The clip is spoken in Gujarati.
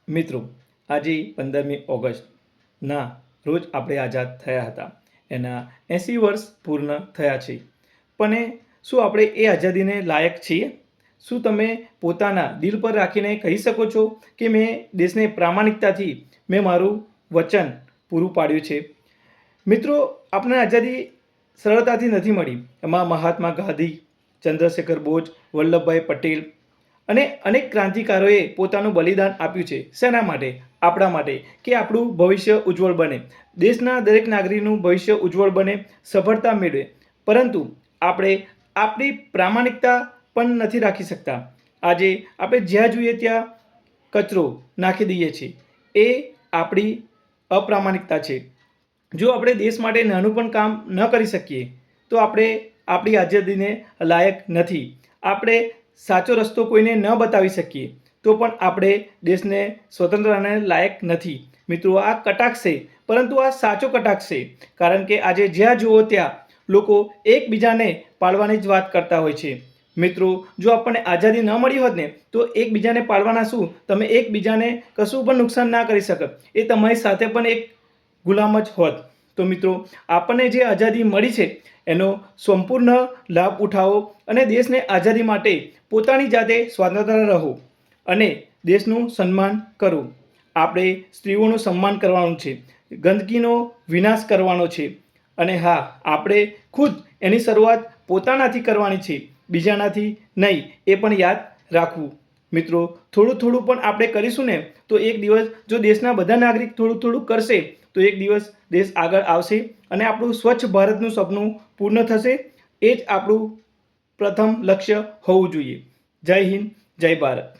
મિત્રો, આજે 15મી ઓગસ્ટના રોજ આપણે આઝાદ થયા હતા. એના 80 વર્ષ પૂર્ણ થયા છે. પણ શું આપણે એ આઝાદીને લાયક છીએ? શું તમે પોતાના દિલ પર રાખીને કહી શકો છો કે મેં દેશને પ્રામાણિકતાથી મેં મારું વચન પૂરું પાડ્યું છે? મિત્રો, આપણને આઝાદી સરળતાથી નથી મળી. એમાં મહાત્મા ગાંધી, ચંદ્રશેખર બોઝ, વલ્લભભાઈ પટેલ અને અનેક ક્રાંતિકારોએ પોતાનું બલિદાન આપ્યું છે. શેના માટે? આપણા માટે, કે આપણું ભવિષ્ય ઉજ્જવળ બને, દેશના દરેક નાગરિકનું ભવિષ્ય ઉજ્જવળ બને, સફળતા મેળવે. પરંતુ આપણે આપણી પ્રામાણિકતા પણ નથી રાખી શકતા. આજે આપણે જ્યાં જોઈએ ત્યાં કચરો નાખી દઈએ છીએ. એ આપણી અપ્રામાણિકતા છે. જો આપણે દેશ માટે નાનું પણ કામ ન કરી શકીએ તો આપણે આપણી આઝાદીને લાયક નથી. આપણે સાચો રસ્તો કોઈને ન બતાવી શકીએ તો પણ આપણે દેશને સ્વતંત્રતાને લાયક નથી. મિત્રો, આ કટાક્ષ છે, પરંતુ આ સાચો કટાક્ષ છે. કારણ કે આજે જ્યાં જુઓ ત્યાં લોકો એકબીજાને પાડવાની જ વાત કરતા હોય છે. મિત્રો, જો આપણને આઝાદી ન મળી હોત ને તો એકબીજાને પાડવાના શું? તમે એકબીજાને કશું પણ નુકસાન ના કરી શકો. એ તમારી સાથે પણ એક ગુલામ જ હોત. તો મિત્રો, આપણને જે આઝાદી મળી છે એનો સંપૂર્ણ લાભ ઉઠાવો અને દેશને આઝાદી માટે પોતાની જાતે સ્વતંત્ર રહો અને દેશનું સન્માન કરો. આપણે સ્ત્રીઓનું સન્માન કરવાનું છે, ગંદકીનો વિનાશ કરવાનો છે અને હા, આપણે ખુદ એની શરૂઆત પોતાનાથી કરવાની છે, બીજાનાથી નહીં. એ પણ યાદ રાખવું. મિત્રો, થોડું થોડું પણ આપણે કરીશું ને તો એક દિવસ જો દેશના બધા નાગરિક થોડું થોડું કરશે તો એક દિવસ દેશ આગળ આવશે અને આપણું સ્વચ્છ ભારતનું સપનું પૂર્ણ થશે. એ જ આપણું પ્રથમ લક્ષ્ય હોવું જોઈએ. જય હિન્દ, જય ભારત.